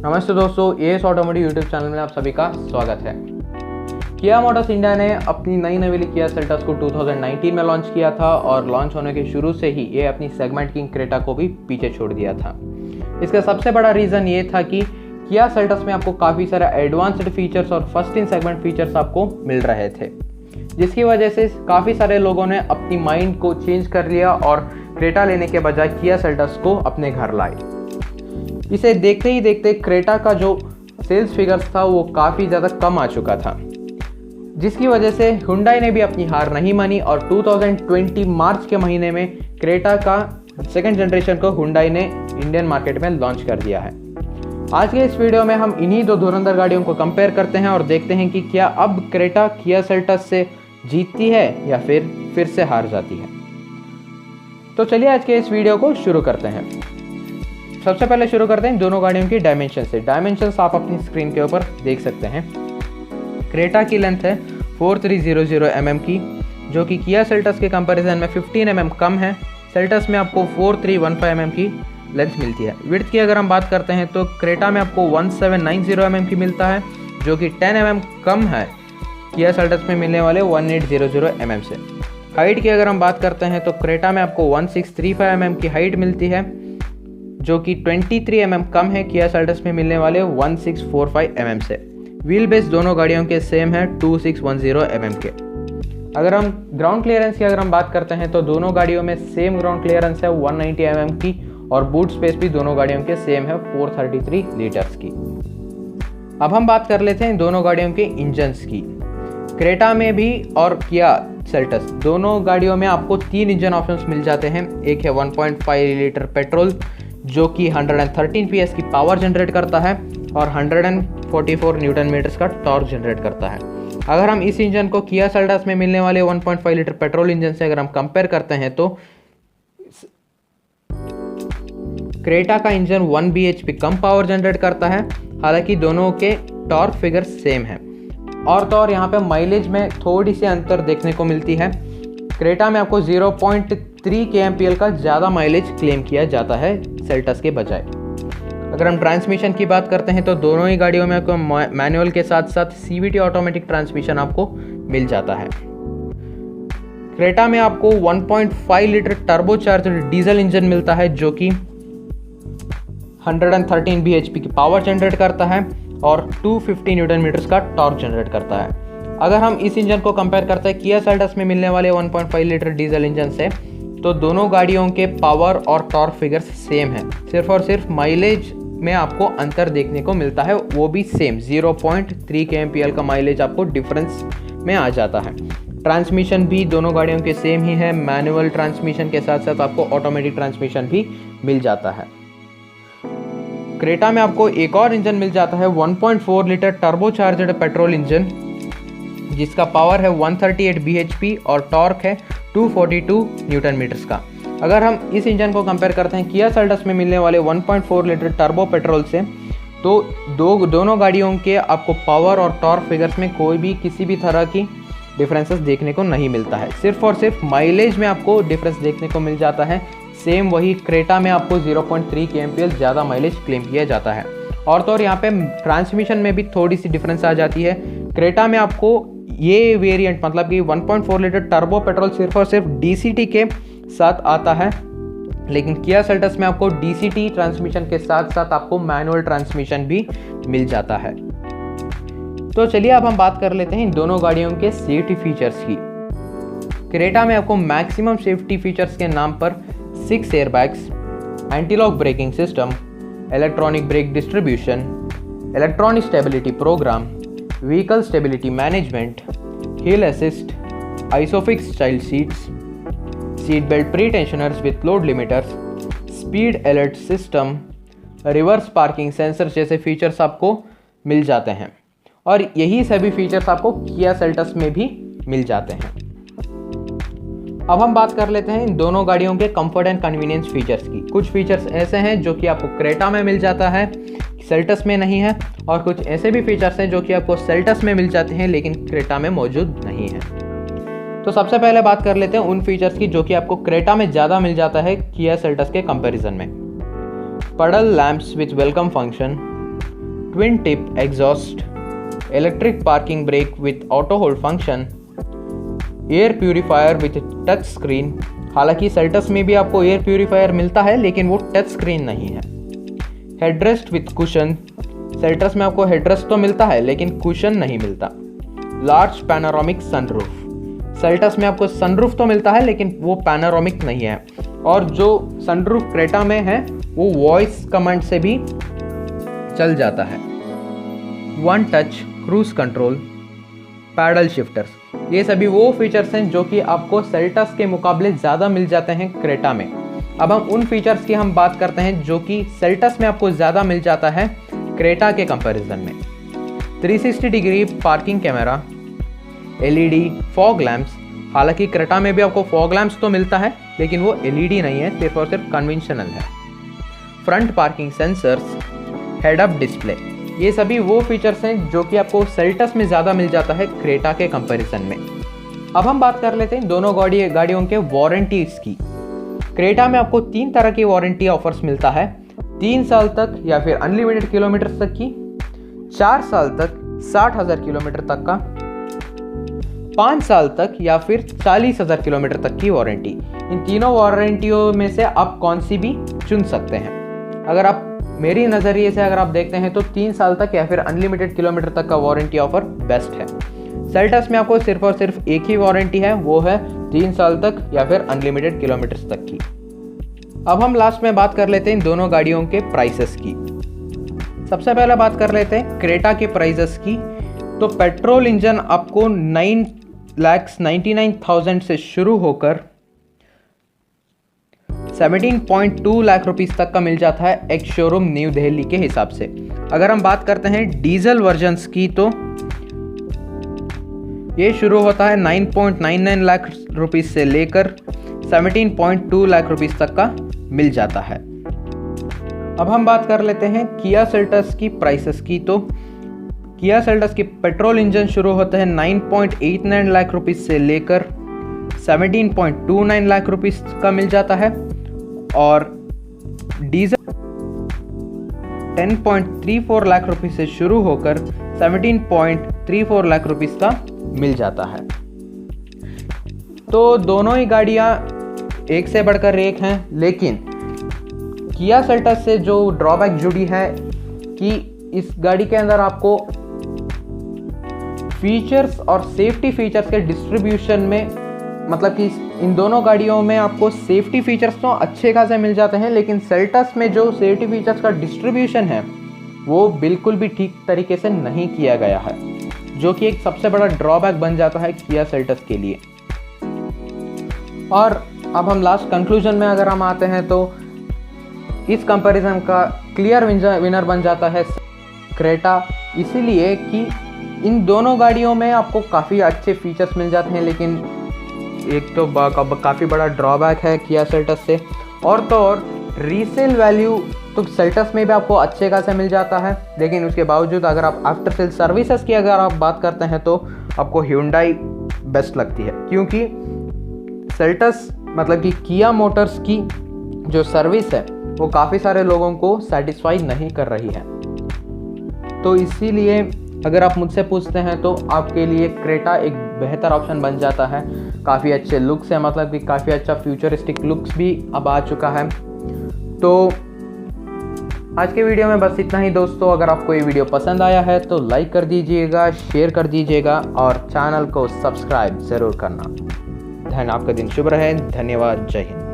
नमस्ते दोस्तों, S automotive YouTube channel में आप सभी का स्वागत है। किया मोटर्स इंडिया ने अपनी नई नवेली किया सेल्टॉस को 2019 में लॉन्च किया था और लॉन्च होने के शुरू से ही ये अपनी सेगमेंट किंग क्रेटा को भी पीछे छोड़ दिया था। इसका सबसे बड़ा रीज़न ये था कि किया सेल्टॉस में आपको काफ़ी सारे एडवांस्ड फीचर्स और फर्स्ट इन सेगमेंट फीचर्स आपको मिल रहे थे, जिसकी वजह से काफ़ी सारे लोगों ने अपनी माइंड को चेंज कर लिया और क्रेटा लेने के बजाय किया सेल्टॉस को अपने घर लाए। इसे देखते ही देखते क्रेटा का जो सेल्स फिगर्स था वो काफ़ी ज़्यादा कम आ चुका था, जिसकी वजह से हुंडई ने भी अपनी हार नहीं मानी और 2020 मार्च के महीने में क्रेटा का सेकंड जनरेशन को हुंडई ने इंडियन मार्केट में लॉन्च कर दिया है। आज के इस वीडियो में हम इन्हीं दो धुरंधर गाड़ियों को कंपेयर करते हैं और देखते हैं कि क्या अब क्रेटा किया सेल्टॉस से जीतती है या फिर से हार जाती है। तो चलिए आज के इस वीडियो को शुरू करते हैं। सबसे पहले शुरू करते हैं दोनों गाड़ियों की डायमेंशन से। डायमेंशंस आप अपनी स्क्रीन के ऊपर देख सकते हैं। क्रेटा की लेंथ है 4300 mm की, जो कि किया सेल्टॉस के कंपैरिजन में 15 mm कम है। सेल्टॉस में आपको 4315 mm की लेंथ मिलती है। विड्थ की अगर हम बात करते हैं तो क्रेटा में आपको 1790 mm की मिलता है, जो कि 10 mm कम है किया सेल्टॉस में मिलने वाले 1800 mm से। हाइट की अगर हम बात करते हैं तो क्रेटा में आपको 1635 mm की हाइट मिलती है, जो कि 23 mm कम है किया सेल्टॉस में मिलने वाले 1645 mm से। व्हील बेस दोनों गाड़ियों के सेम है 2610 mm के। अगर हम ग्राउंड क्लियरेंस की अगर हम बात करते हैं तो दोनों गाड़ियों में सेम ग्राउंड क्लियरेंस है 190 mm की और बूट स्पेस भी दोनों गाड़ियों के सेम है 433 लीटर्स की। अब हम बात कर लेते हैं दोनों गाड़ियों के इंजन्स की। क्रेटा में भी और किया सेल्टॉस दोनों गाड़ियों में आपको 3 इंजन ऑप्शंस मिल जाते हैं। एक है 1.5 लीटर पेट्रोल, जो कि 113 PS की पावर जनरेट करता है और 144 न्यूटन मीटर्स का टॉर्क जनरेट करता है। अगर हम इस इंजन को किया सेल्टॉस में मिलने वाले 1.5 लीटर पेट्रोल इंजन से अगर हम कंपेयर करते हैं तो क्रेटा का इंजन 1 bhp कम पावर जनरेट करता है, हालांकि दोनों के टॉर्क फिगर सेम है। और तो और यहाँ पे माइलेज में थोड़ी सी अंतर देखने को मिलती है। क्रेटा में आपको 0.3 kmpl का ज़्यादा माइलेज क्लेम किया जाता है सेल्टॉस के बजाय। अगर हम ट्रांसमिशन की बात करते हैं तो दोनों ही गाड़ियों में आपको मैनुअल के साथ साथ CVT ऑटोमेटिक ट्रांसमिशन आपको मिल जाता है। क्रेटा में आपको 1.5 लीटर टर्बोचार्जड डीजल इंजन मिलता है, जो कि 113 bhp की पावर जनरेट करता है और 250 न्यूटन मीटर्स का टॉर्क जनरेट करता है। अगर हम इस इंजन को कंपेयर करते हैं किया सेल्टॉस में मिलने वाले 1.5 लीटर डीजल इंजन से, तो दोनों गाड़ियों के पावर और टॉर्क फिगर्स सेम है। सिर्फ और सिर्फ माइलेज में आपको अंतर देखने को मिलता है, वो भी सेम 0.3 kmpl का माइलेज आपको डिफरेंस में आ जाता है। ट्रांसमिशन भी दोनों गाड़ियों के सेम ही है। मैनुअल ट्रांसमिशन के साथ साथ आपको ऑटोमेटिक ट्रांसमिशन भी मिल जाता है। क्रेटा में आपको एक और इंजन मिल जाता है 1.4 लीटर टर्बोचार्जड पेट्रोल इंजन, जिसका पावर है 138 bhp और टॉर्क है 242 न्यूटन मीटर्स का। अगर हम इस इंजन को कंपेयर करते हैं किया सेल्टॉस में मिलने वाले 1.4 लीटर टर्बो पेट्रोल से, तो दोनों गाड़ियों के आपको पावर और टॉर्क फिगर्स में कोई भी किसी भी तरह की डिफरेंसेस देखने को नहीं मिलता है। सिर्फ और सिर्फ माइलेज में आपको डिफरेंस देखने को मिल जाता है। सेम वही क्रेटा में आपको 0.3 kmpl ज़्यादा माइलेज क्लेम किया जाता है। और तो और यहाँ पे ट्रांसमिशन में भी थोड़ी सी डिफरेंस आ जाती है। क्रेटा में आपको ये वेरिएंट मतलब कि 1.4 लीटर टर्बो पेट्रोल सिर्फ और सिर्फ DCT के साथ आता है, लेकिन किया सेल्टॉस में आपको DCT ट्रांसमिशन के साथ साथ आपको मैनुअल ट्रांसमिशन भी मिल जाता है। तो चलिए अब हम बात कर लेते हैं इन दोनों गाड़ियों के सेफ्टी फीचर्स की। क्रेटा में आपको मैक्सिमम सेफ्टी फीचर्स के नाम पर 6 airbags, anti-lock braking system, electronic brake distribution, electronic stability program, vehicle stability management, hill assist, ISOFIX child seats, seat belt pretensioners with load limiters, speed alert system, reverse parking sensor जैसे features आपको मिल जाते हैं। और यही सभी features आपको Kia Seltos में भी मिल जाते हैं। अब हम बात कर लेते हैं इन दोनों गाड़ियों के कंफर्ट एंड कन्वीनियंस फीचर्स की। कुछ फीचर्स ऐसे हैं जो कि आपको क्रेटा में मिल जाता है, सेल्टॉस में नहीं है, और कुछ ऐसे भी फीचर्स हैं जो कि आपको सेल्टॉस में मिल जाते हैं लेकिन क्रेटा में मौजूद नहीं है। तो सबसे पहले बात कर लेते हैं उन फीचर्स की जो कि आपको क्रेटा में ज़्यादा मिल जाता है किया सेल्टॉस के कंपैरिजन में। pedal lamps with welcome function, twin tip exhaust, electric parking brake with auto hold function, air purifier with touch screen. हालांकि सेल्टस में भी आपको एयर प्यूरीफायर मिलता है लेकिन वो टच स्क्रीन नहीं है। हेडरेस्ट विथ कुशन, सेल्टस में आपको हेडरेस्ट तो मिलता है लेकिन कुशन नहीं मिलता। लार्ज पैनोरामिक सनरूफ, सेल्टस में आपको सनरूफ तो मिलता है लेकिन वो पैनोरामिक नहीं है। और जो सनरूफ क्रेटा में है वो वॉइस कमांड से भी चल जाता है। One touch cruise control, paddle shifters, ये सभी वो फीचर्स हैं जो कि आपको सेल्टस के मुकाबले ज़्यादा मिल जाते हैं क्रेटा में। अब हम उन फीचर्स की हम बात करते हैं जो कि सेल्टस में आपको ज़्यादा मिल जाता है क्रेटा के कंपैरिजन में। 360 degree parking camera, LED fog lamps, हालांकि क्रेटा में भी आपको फॉग लैंप्स तो मिलता है लेकिन वो LED नहीं है, सिर्फ और सिर्फ कन्वेंशनल है। Front parking sensors, head up display, ये सभी वो फीचर्स हैं जो कि आपको सेल्टस में ज़्यादा मिल जाता है क्रेटा के कंपैरिजन में। अब हम बात कर लेते हैं दोनों गाड़ियों के वारंटीज की। क्रेटा में आपको 3 तरह की वारंटी ऑफर्स मिलता है, 3 साल तक या फिर अनलिमिटेड किलोमीटर तक की, 4 साल तक 60,000 किलोमीटर तक का, 5 साल तक या फिर 40,000 किलोमीटर तक की वारंटी। इन तीनों वारंटियों में से आप कौन सी भी चुन सकते हैं। अगर आप मेरी नज़रिए से अगर आप देखते हैं तो 3 साल तक या फिर अनलिमिटेड किलोमीटर तक का वारंटी ऑफर बेस्ट है। सेल्टस में आपको सिर्फ और सिर्फ एक ही वारंटी है, वो है 3 साल तक या फिर अनलिमिटेड किलोमीटर्स तक की। अब हम लास्ट में बात कर लेते हैं इन दोनों गाड़ियों के प्राइसेस की। सबसे पहले बात कर लेते हैं क्रेटा के प्राइसेस की। तो पेट्रोल इंजन आपको 9,99,000 से शुरू होकर 17.2 लाख रुपीस तक का मिल जाता है एक शोरूम न्यू दिल्ली के हिसाब से। अगर हम बात करते हैं डीजल वर्जन्स की तो ये शुरू होता है 9.99 लाख रुपीस से लेकर 17.2 लाख रुपीस तक का मिल जाता है। अब हम बात कर लेते हैं किया सेल्टस की प्राइसेस की। तो किया सेल्टस की पेट्रोल इंजन शुरू होता है 9.89 लाख रुपीस से लेकर 17.29 लाख रुपीस का मिल जाता है और डीजल 10.34 लाख रुपीस से शुरू होकर 17.34 लाख रुपीस का मिल जाता है। तो दोनों ही गाड़ियां एक से बढ़कर एक हैं, लेकिन किया सेल्टस से जो ड्रॉबैक जुड़ी है कि इस गाड़ी के अंदर आपको फीचर्स और सेफ्टी फीचर्स के डिस्ट्रीब्यूशन में, मतलब कि इन दोनों गाड़ियों में आपको सेफ्टी फीचर्स तो अच्छे खासे मिल जाते हैं, लेकिन सेल्टस में जो सेफ्टी फीचर्स का डिस्ट्रीब्यूशन है वो बिल्कुल भी ठीक तरीके से नहीं किया गया है, जो कि एक सबसे बड़ा ड्रॉबैक बन जाता है किया सेल्टस के लिए। और अब हम लास्ट कंक्लूजन में अगर हम आते हैं तो इस कंपैरिजन का क्लियर विनर बन जाता है क्रेटा, इसीलिए कि इन दोनों गाड़ियों में आपको काफ़ी अच्छे फीचर्स मिल जाते हैं, लेकिन एक तो काफ़ी बड़ा ड्रॉबैक है किया सेल्टस से। और तो और रीसेल वैल्यू तो सेल्टस में भी आपको अच्छे खासा मिल जाता है, लेकिन उसके बावजूद अगर आप आफ्टर सेल सर्विसेज की अगर आप बात करते हैं तो आपको Hyundai बेस्ट लगती है, क्योंकि सेल्टस मतलब कि किया मोटर्स की जो सर्विस है वो काफ़ी सारे लोगों को सेटिस्फाई नहीं कर रही है। तो इसीलिए अगर आप मुझसे पूछते हैं तो आपके लिए क्रेटा एक बेहतर ऑप्शन बन जाता है। काफ़ी अच्छे लुक्स है, मतलब कि काफ़ी अच्छा फ्यूचरिस्टिक लुक्स भी अब आ चुका है। तो आज के वीडियो में बस इतना ही दोस्तों। अगर आपको ये वीडियो पसंद आया है तो लाइक कर दीजिएगा, शेयर कर दीजिएगा और चैनल को सब्सक्राइब ज़रूर करना। आपका दिन शुभ रहे। धन्यवाद। जय हिंद।